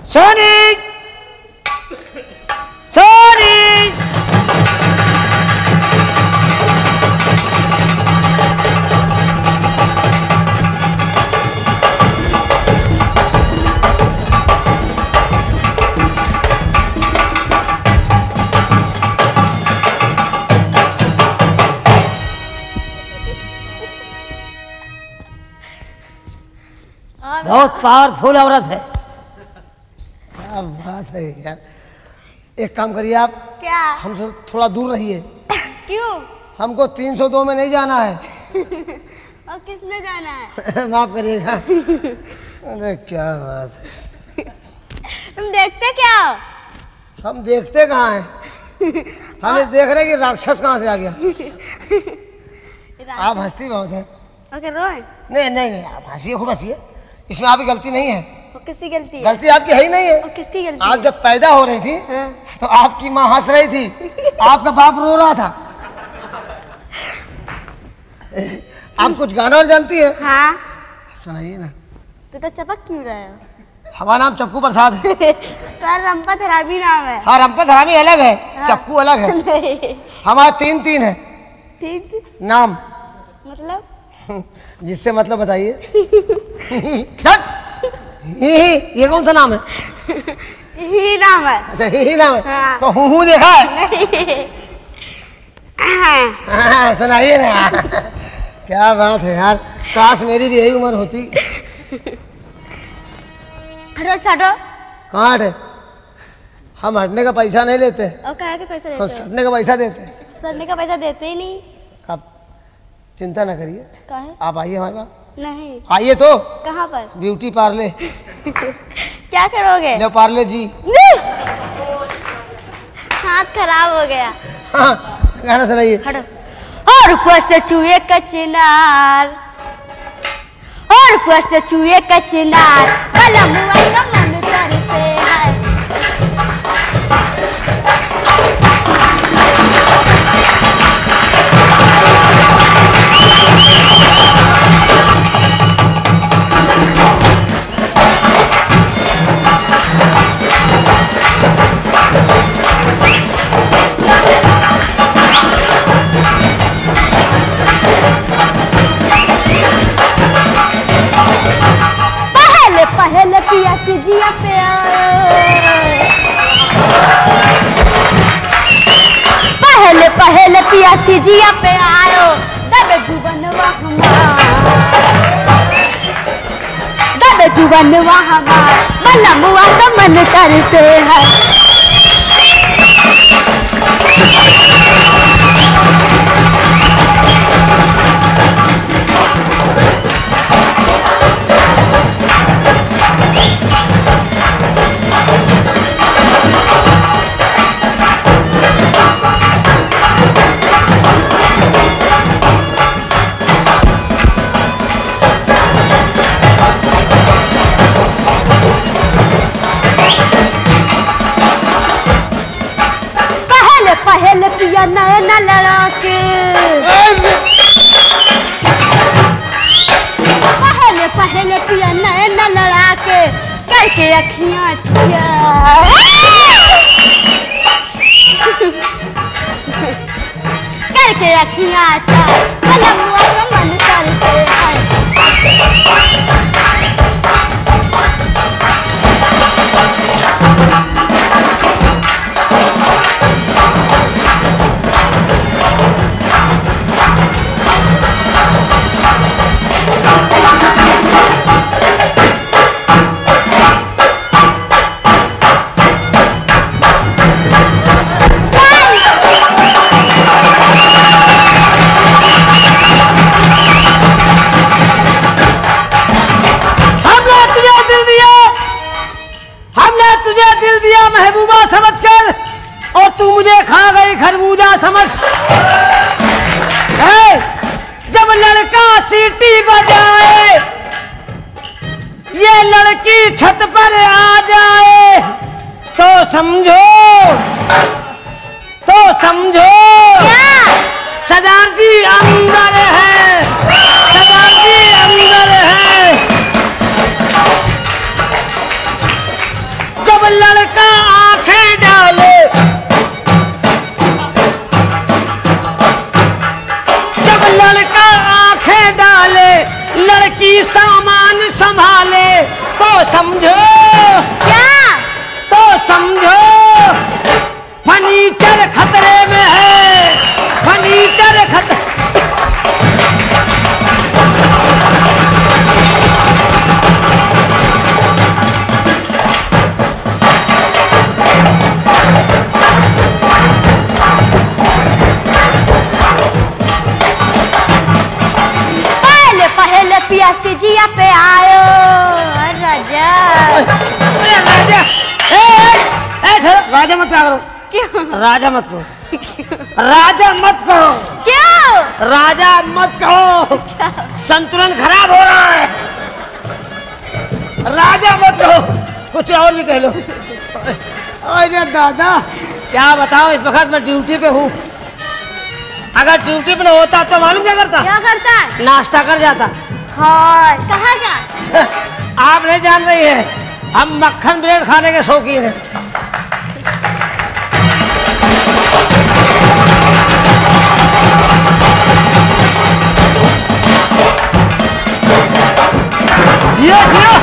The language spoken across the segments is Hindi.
सोनी सोनी बहुत पावरफुल औरत है। क्या बात है यार। एक काम करिए आप, क्या? हमसे थोड़ा दूर रहिए। क्यों? हमको 302 में नहीं जाना है। और किस में जाना है? माफ करिएगा। अरे क्या बात है। तुम देखते क्या हो? हम देखते कहाँ हैं? हम ये देख रहे हैं कि राक्षस कहाँ से आ गया। आप हंसती बहुत है। ओके रोए? नहीं नहीं नहीं, आप हंसिए, खूब हंसिए। इसमें आपकी गलती नहीं है। किसकी गलती है? गलती आपकी है ही नहीं है। और किसकी गलती? आप जब पैदा हो रही थी तो आपकी माँ हंस रही थी, आपका बाप रो रहा था। आप कुछ गाना और जानती है? हाँ सुनाइए ना। तो चपक क्यों रहे हो? हमारा नाम चप्पू प्रसाद है। तो रंपत हरामी नाम है। हाँ, रंपत हरामी अलग है, चप्पू अलग है। नहीं। हमारा तीन है ठीक नाम। मतलब? जिससे मतलब बताइए। ये कौन सा नाम है? ही नाम है। अच्छा, ही नाम है। हाँ। तो हूँ देखा है? नहीं। हाँ, सुनाइए ना। क्या बात है यार, काश मेरी भी यही उम्र होती। हटो छाटो। कहाँ हटे? हम हटने का पैसा नहीं लेते। और कहाँ के पैसे देते हम हो? सटने का पैसा देते हैं। सड़ने का पैसा देते ही नहीं। आप चिंता ना करिए, काहे? आप आइए हमारे पास। नहीं। आइए तो। कहाँ पर? ब्यूटी पार्ले। क्या करोगे? लो पार्ले जी। हाथ खराब हो गया। हाँ, गाना सुनाइए। हटो। और ऊपर से चूहे का चिनार, और ऊपर से चूहे का चिनार, कलम हुआ का मन तरसे है। पहले पिया सीजिया पे पहले पिया सीजिया पे आयो, दबे जुबनवा हमार, बलमुआ का मन तरसे है। पहले पिया नैना लड़ा के, पहले पिया नैना लड़ा के, करके अखियां छिया, करके अखियां छिया, बलमुआ का मन तरसे है। महबूबा समझकर, और तू मुझे खा गई खरबूजा समझ। जब लड़का सीटी बजाए, ये लड़की छत पर आ जाए, तो समझो सरदार जी अंदर है, सरदार जी अंदर है। पिया से जिया पे आयो राजा। अरे राजा, राजा मत करो। क्यों? राजा मत कहो। राजा मत कहो। क्यों? राजा मत कहो, संतुलन खराब हो रहा है। राजा मत कहो, कुछ और भी कह लो। अरे दादा क्या बताओ, इस वक्त मैं ड्यूटी पे हूँ। अगर ड्यूटी पे न होता तो मालूम क्या करता? क्या करता है? नाश्ता कर जाता। हाँ, कहाँ जा? आप नहीं जान रही है, हम मक्खन ब्रेड खाने के शौकीन हैं। जियो जियो।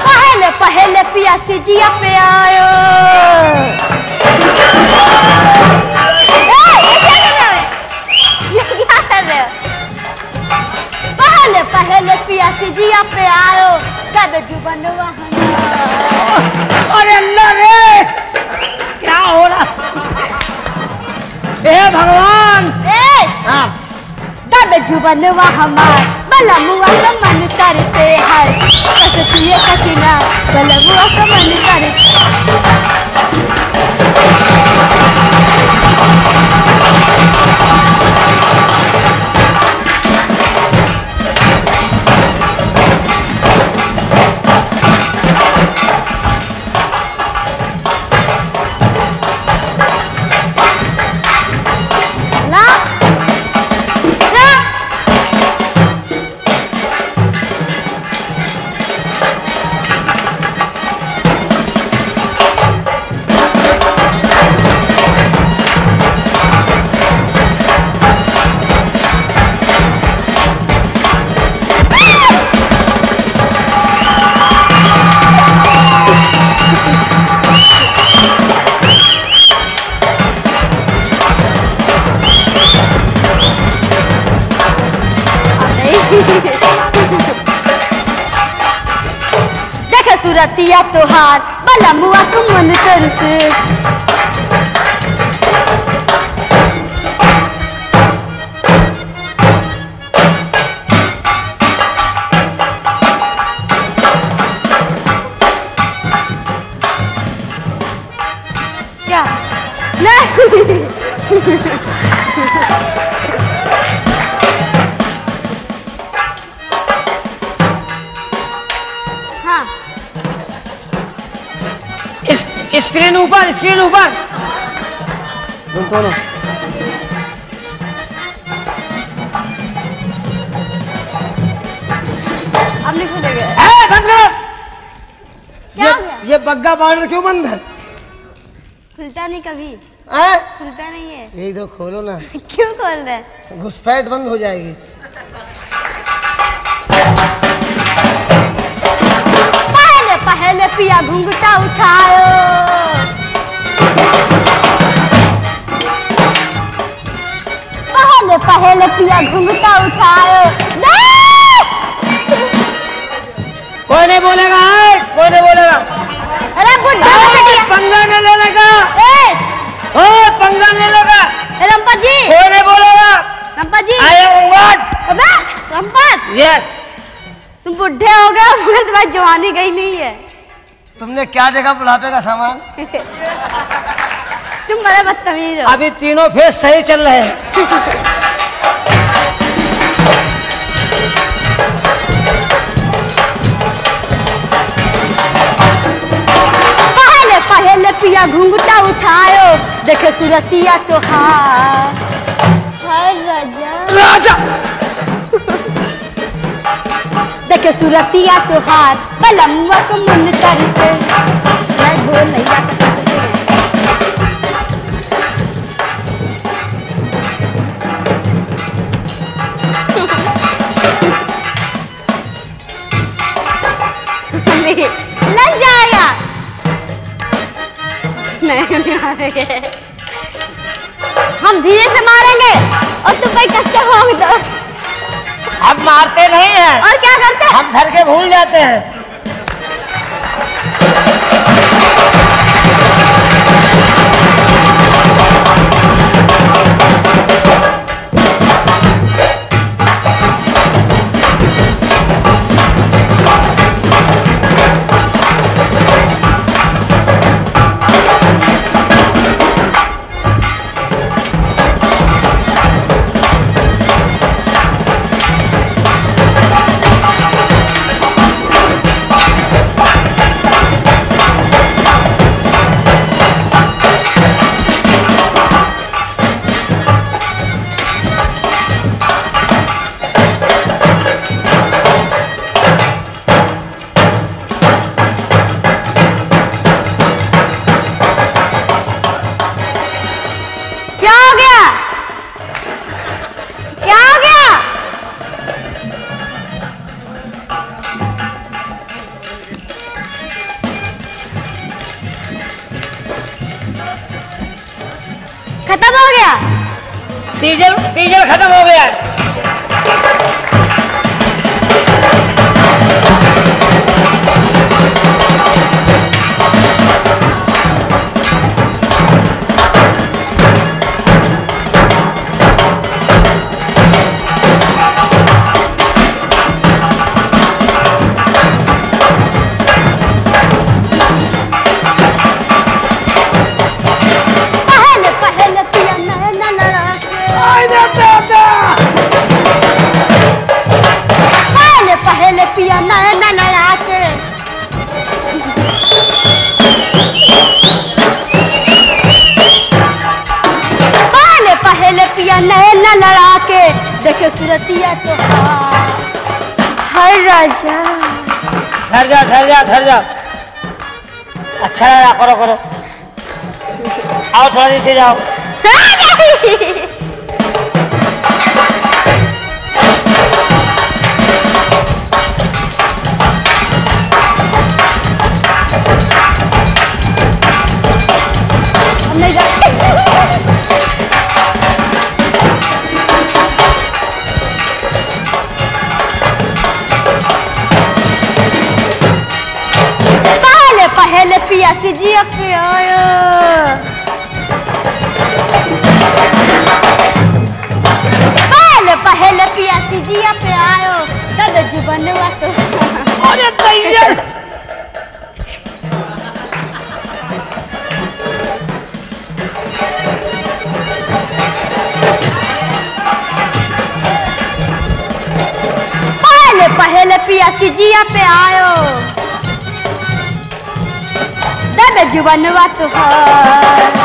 पहले पहले पिया से जिया पे आयो। ये क्या कर रहे हो? पहले पहले पिया से जिया पे आयो तब जुबनवा। अरे अल्लाह रे, क्या हो रहा? हे भगवान। हाँ, तब जुबनवा हमार बलमुआ का मन करते है, कैसे पिए कचना बलमुआ का मन करते। देखे सूरतिया तोहार बलमुआ को मन करते। क्या? नहीं। स्क्रीन ऊपर, स्क्रीन ऊपर। दोनों अब नहीं खुलेगा। बंद करो। क्या हो गया? ये बग्गा बॉर्डर क्यों बंद है? खुलता नहीं कभी। खुलता नहीं है। यही तो खोलो ना। क्यों खोल रहे? घुसपैठ बंद हो जाएगी। पहले पहले पिया घुंघटा उठाओ। पहले पहले पिया घुंघटा उठाओ। कोई नहीं बोलेगा, कोई नहीं बोलेगा। अरे बुढ़ा पंगा नहीं लेने का। पंगा नहीं लेगा। रंपत जी, कोई नहीं बोलेगा। रंपत जी, I am what? अबे रंपत, Yes. तुम बुढ़े हो गए मगर तुम्हारी जवानी गई नहीं है। तुमने क्या देखा बुढ़ापे का सामान? तुम बड़े बदतमीज हो। अभी तीनों फेस सही चल रहे हैं। पहले पहले पिया घुंघटा उठायो, देखे सूरतिया तोहार राजा। देखे सूरतिया तोहार बलमुआ को मन कर से। मैं बोल नहीं जाता। लग जाएगा। नहीं मारेंगे, हम धीरे से मारेंगे और तुम कोई कच्चे हो दो। अब मारते नहीं हैं। और क्या करते हैं? हम धर के भूल जाते हैं। डीजल खत्म हो गया है। देखे सूरतिया तो हर राजा। ठहर जा। अच्छा लगा, करो। आओ थोड़ा नीचे जाओ। नहीं जा पहले पिया से जिया पे आयो, पहले पिया से जिया पे आयो, तब जुबनवा तो अरे तैयार। पहले पिया से जिया पे आयो, जुबनवा तुहार,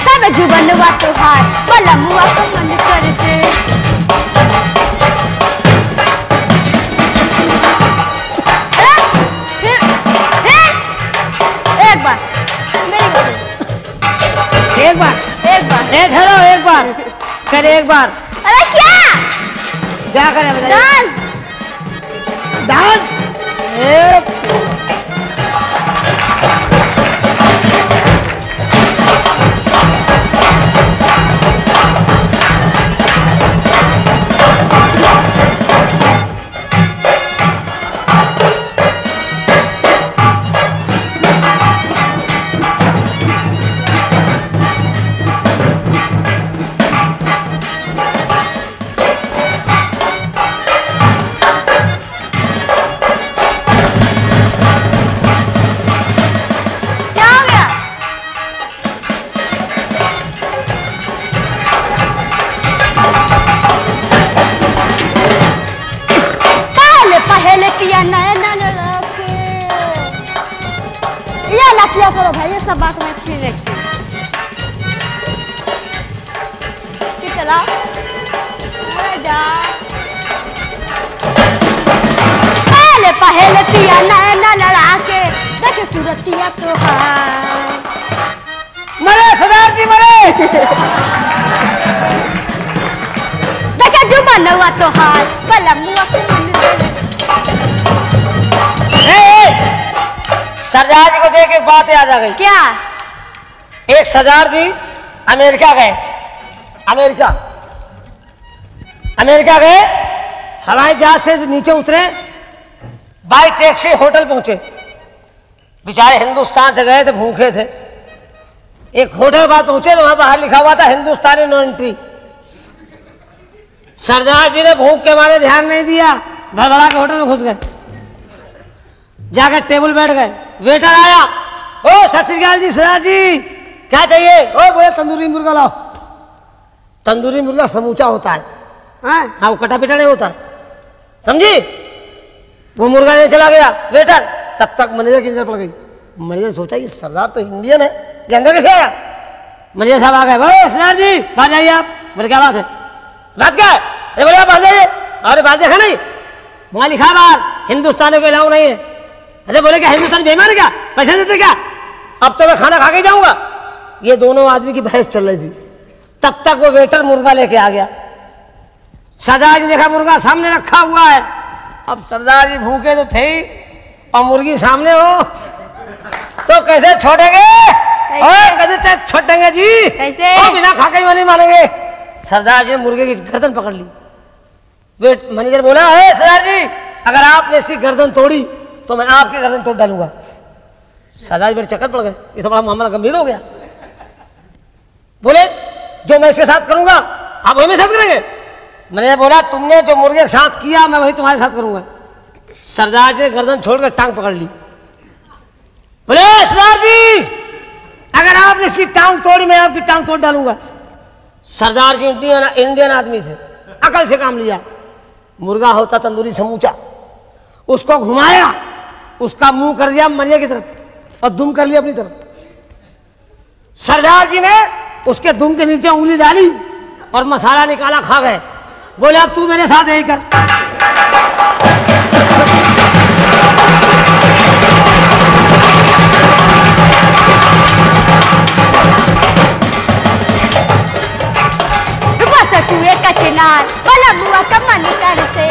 तब जुबनवा तुहार बलमुआ को मन कर से। फिर एक बार मेरी बात। एक बार करे एक बार। अरे क्या करे? डांस। किया करो भाई, ये सब बात मैं अच्छी रखती कि चला पहले पिया नैना लड़ा के देखे सूरतिया तोहार। मरे सरदार जी मरे। देखे जुबनवा तोहार बलमुआ को मन सरदार जी को देख एक बात याद आ गई। क्या? एक सरदार जी अमेरिका गए। अमेरिका गए, हवाई जहाज से नीचे उतरे, बाई टैक्सी होटल पहुंचे। बेचारे हिंदुस्तान से गए थे, भूखे थे। एक होटल के बाद पहुंचे तो वहां बाहर लिखा हुआ था हिंदुस्तानी नो एंट्री। सरदार जी ने भूख के मारे ध्यान नहीं दिया, भड़बड़ा के होटल में घुस गए। जाकर टेबल बैठ गए, वेटर आया, ओ सत श्री अकाल जी सरदार जी क्या चाहिए? ओ बोले तंदूरी मुर्गा लाओ। तंदूरी मुर्गा समूचा होता है, हाँ वो कटा पिटा नहीं होता है, समझी? वो मुर्गा ले चला गया वेटर। तब तक मैनेजर की नजर पड़ गई। मैनेजर सोचा ये सरदार तो इंडियन है, ये अंदर कैसे आया? मैनेजर साहब आ गए, ओ सरदार जी बाहर जाइए आप। बोले क्या बात है? बात क्या है? अरे बोले आप बाहर जाइए। अरे बात देखा नहीं, वहां लिखा बाहर हिंदुस्तानियों को अलाउ नहीं है। अरे बोले क्या हिंदुस्तान बेईमान है क्या? पैसे देते क्या? अब तो मैं खाना खा के जाऊंगा। ये दोनों आदमी की बहस चल रही थी। तब तक वो वेटर मुर्गा लेके आ गया। सरदार जी देखा मुर्गा सामने रखा हुआ है। अब सरदार जी भूखे तो थे ही, और मुर्गी सामने हो तो कैसे छोड़ेंगे? कैसे छोटेंगे जी? कैसे? बिना खा के नहीं मानेंगे। सरदार जी ने मुर्गे की गर्दन पकड़ ली। वेट मैनेजर बोला, सरदार जी अगर आपने इसकी गर्दन तोड़ी तो मैं आपकी गर्दन तोड़ डालूंगा। सरदार जी मेरे चक्कर पड़ गए, ये तो बड़ा मामला गंभीर हो गया। बोले जो मैं इसके साथ करूंगा आप वही मेरे साथ करेंगे? मैंने बोला तुमने जो मुर्गे के साथ किया मैं वही तुम्हारे साथ करूंगा। सरदार जी ने गर्दन छोड़कर टांग पकड़ ली। बोले सरदार जी अगर आपने इसकी टांग तोड़ी मैं आपकी टांग तोड़ डालूंगा। सरदार जी इंडियन आदमी थे, अकल से काम लिया। मुर्गा होता तंदूरी समूचा, उसको घुमाया, उसका मुंह कर दिया मरिया की तरफ और दुम कर लिया अपनी तरफ। सरदार जी ने उसके दुम के नीचे उंगली डाली और मसाला निकाला, खा गए। बोले अब तू मेरे साथ यही कर। चूहे का चिनार वाला मुआ का मन कर से